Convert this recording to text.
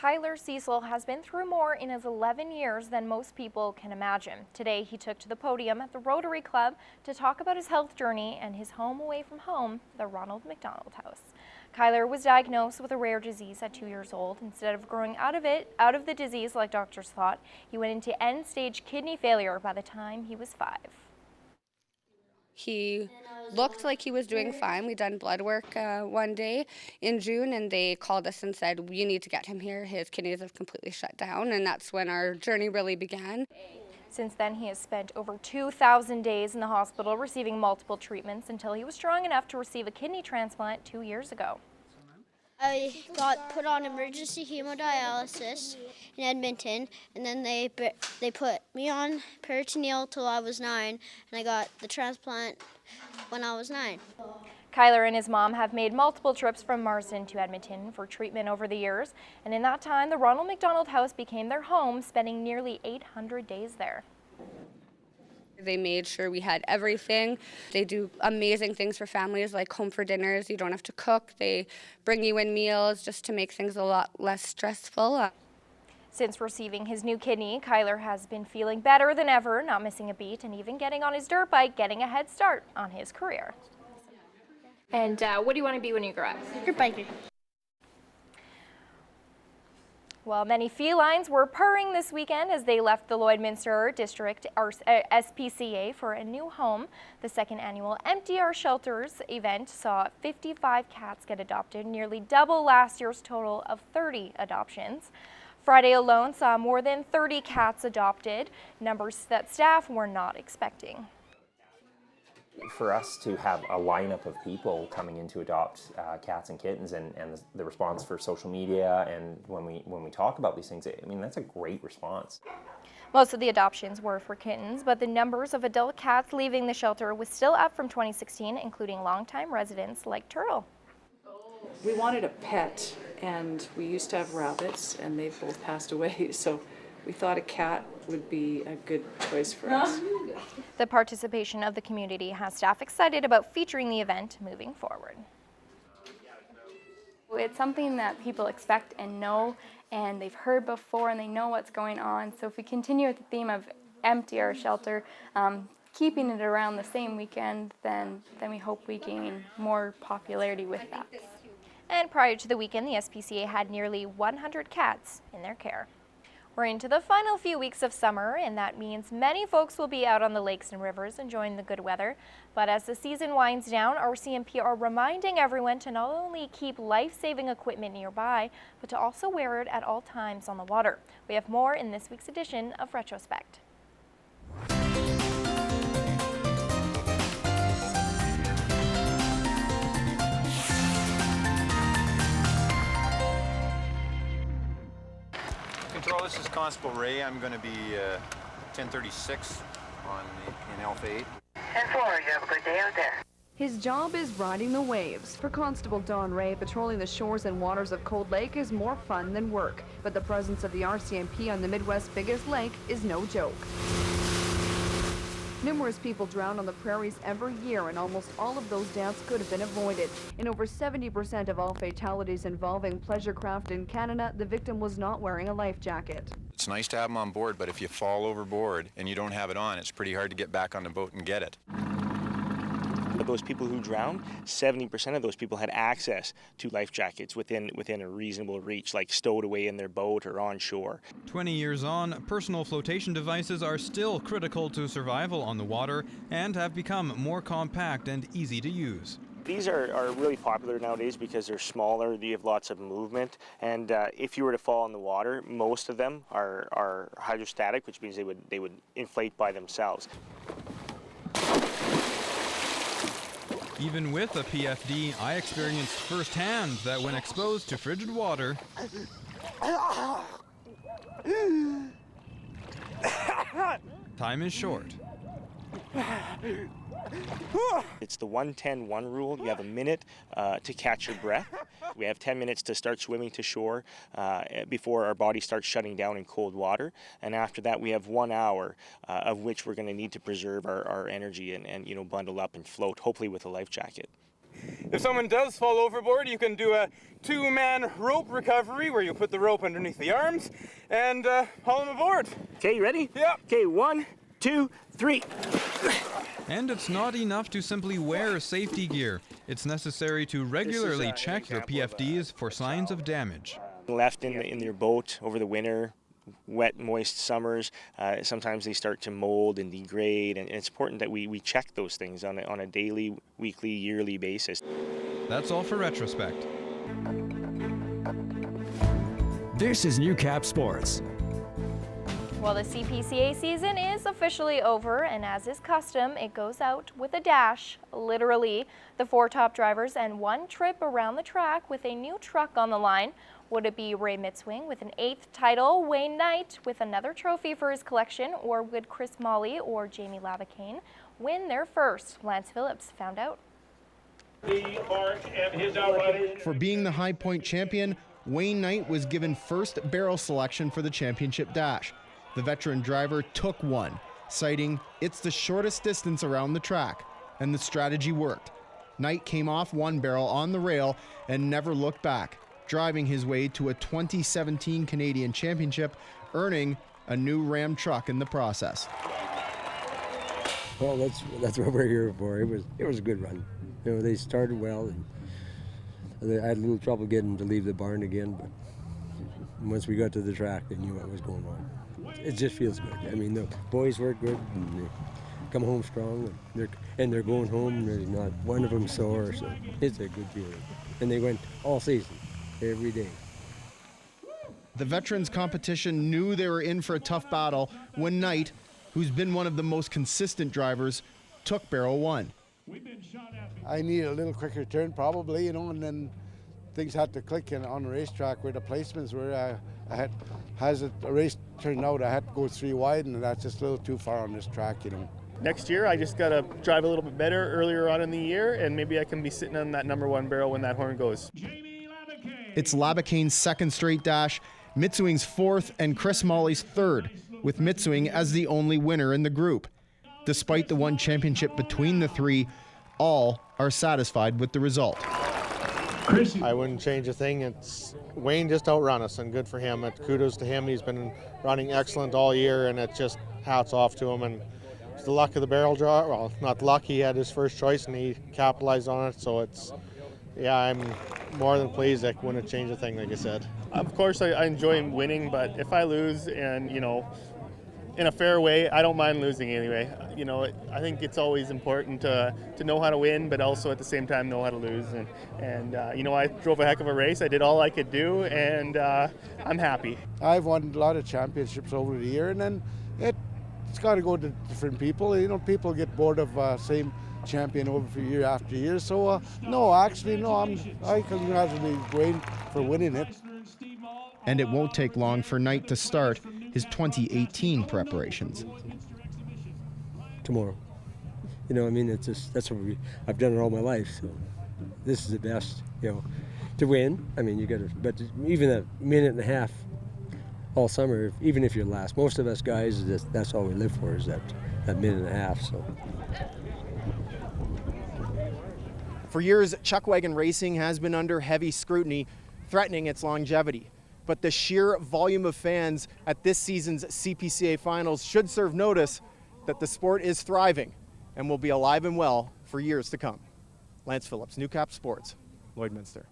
Kyler Cecil has been through more in his 11 years than most people can imagine. Today, he took to the podium at the Rotary Club to talk about his health journey and his home away from home, the Ronald McDonald House. Kyler was diagnosed with a rare disease at 2 years old. Instead of growing out of the disease like doctors thought, he went into end-stage kidney failure by the time he was 5. He looked like he was doing fine. We done blood work one day in June, and they called us and said, you need to get him here. His kidneys have completely shut down, and that's when our journey really began. Since then, he has spent over 2,000 days in the hospital receiving multiple treatments until he was strong enough to receive a kidney transplant 2 years ago. I got put on emergency hemodialysis in Edmonton, and then they put me on peritoneal till I was 9, and I got the transplant when I was 9. Kyler and his mom have made multiple trips from Marsden to Edmonton for treatment over the years, and in that time, the Ronald McDonald House became their home, spending nearly 800 days there. They made sure we had everything. They do amazing things for families like home for dinners. You don't have to cook. They bring you in meals just to make things a lot less stressful. Since receiving his new kidney, Kyler has been feeling better than ever, not missing a beat, and even getting on his dirt bike, getting a head start on his career. And what do you want to be when you grow up? Dirt biker. Well, many felines were purring this weekend as they left the Lloydminster District SPCA for a new home. The second annual Empty Our Shelters event saw 55 cats get adopted, nearly double last year's total of 30 adoptions. Friday alone saw more than 30 cats adopted, numbers that staff were not expecting. For us to have a lineup of people coming in to adopt cats and kittens, and the response for social media, and when we talk about these things, I mean, that's a great response. Most of the adoptions were for kittens, but the numbers of adult cats leaving the shelter was still up from 2016, including longtime residents like Turtle. We wanted a pet, and we used to have rabbits, and they've both passed away, so we thought a cat would be a good choice for us. The participation of the community has staff excited about featuring the event moving forward. It's something that people expect and know, and they've heard before, and they know what's going on. So if we continue with the theme of Empty Our Shelter, keeping it around the same weekend, then we hope we gain more popularity with that. And prior to the weekend, the SPCA had nearly 100 cats in their care. We're into the final few weeks of summer, and that means many folks will be out on the lakes and rivers enjoying the good weather. But as the season winds down, RCMP are reminding everyone to not only keep life-saving equipment nearby, but to also wear it at all times on the water. We have more in this week's edition of Retrospect. Control, this is Constable Ray. I'm going to be 1036 in Alpha 8. 10-4, you have a good day out there. His job is riding the waves. For Constable Don Ray, patrolling the shores and waters of Cold Lake is more fun than work. But the presence of the RCMP on the Midwest's biggest lake is no joke. Numerous people drown on the prairies every year, and almost all of those deaths could have been avoided. In over 70% of all fatalities involving pleasure craft in Canada, the victim was not wearing a life jacket. It's nice to have them on board, but if you fall overboard and you don't have it on, it's pretty hard to get back on the boat and get it. Of those people who drowned, 70% of those people had access to life jackets within a reasonable reach, like stowed away in their boat or on shore. 20 years on, personal flotation devices are still critical to survival on the water and have become more compact and easy to use. These are really popular nowadays because they're smaller, you have lots of movement, and if you were to fall in the water, most of them are hydrostatic, which means they would inflate by themselves. Even with a PFD, I experienced firsthand that when exposed to frigid water, time is short. It's the 1-10-1 rule. You have a minute to catch your breath. We have 10 minutes to start swimming to shore before our body starts shutting down in cold water. And after that, we have 1 hour of which we're going to need to preserve our energy and bundle up and float, hopefully with a life jacket. If someone does fall overboard, you can do a 2-man rope recovery where you put the rope underneath the arms and haul them aboard. Okay, you ready? Yeah. Okay, 1, 2, 3. And it's not enough to simply wear safety gear. It's necessary to regularly check your PFDs for signs of damage. Left in your boat over the winter, wet, moist summers, sometimes they start to mold and degrade, and it's important that we check those things on a daily, weekly, yearly basis. That's all for Retrospect. This is Newcap Sports. Well, the CPCA season is officially over, and as is custom, it goes out with a dash, literally. The 4 top drivers and 1 trip around the track with a new truck on the line. Would it be Ray Mitzwing with an 8th title, Wayne Knight with another trophy for his collection, or would Chris Molly or Jamie Lavacane win their first? Lance Phillips found out. For being the High Point champion, Wayne Knight was given first barrel selection for the championship dash. The veteran driver took one, citing it's the shortest distance around the track, and the strategy worked. Knight came off 1 barrel on the rail and never looked back, driving his way to a 2017 Canadian Championship, earning a new Ram truck in the process. Well, that's what we're here for. It was a good run. You know, they started well, and I had a little trouble getting them to leave the barn again, but once we got to the track, they knew what was going on. It just feels good. I mean, the boys work good, and they come home strong, and they're going home, and there's not one of them sore, so it's a good feeling. And they went all season, every day. The veterans competition knew they were in for a tough battle when Knight, who's been one of the most consistent drivers, took barrel 1. I need a little quicker turn probably, you know, and then things had to click on the racetrack where the placements were. As a race turned out, I had to go 3 wide, and that's just a little too far on this track, you know. Next year, I just got to drive a little bit better earlier on in the year, and maybe I can be sitting on that number 1 barrel when that horn goes. It's Labacane's 2nd straight dash, Mitzwing's 4th, and Chris Molly's 3rd, with Mitzwing as the only winner in the group. Despite the 1 championship between the 3, all are satisfied with the result. I wouldn't change a thing. Wayne just outrun us, and good for him. Kudos to him. He's been running excellent all year, and it's just hats off to him. And it's the luck of the barrel draw. Well, not luck. He had his first choice, and he capitalized on it. So I'm more than pleased. I wouldn't change a thing, like I said. Of course, I enjoy winning, but if I lose and, you know, in a fair way, I don't mind losing anyway. You know, I think it's always important to know how to win, but also at the same time know how to lose. And you know, I drove a heck of a race. I did all I could do, and I'm happy. I've won a lot of championships over the year, and then it's got to go to different people. You know, people get bored of same champion over for year after year. So no, I congratulate Wayne for winning it. And it won't take long for Knight to start his 2018 preparations. Tomorrow. You know, I mean, it's just, that's what I've done it all my life, so this is the best, you know, to win. I mean, you got to, but even a minute and a half all summer, even if you're last, most of us guys, that's all we live for, is that minute and a half, so. For years, chuck wagon racing has been under heavy scrutiny, threatening its longevity. But the sheer volume of fans at this season's CPCA finals should serve notice that the sport is thriving and will be alive and well for years to come. Lance Phillips, Newcap Sports, Lloydminster.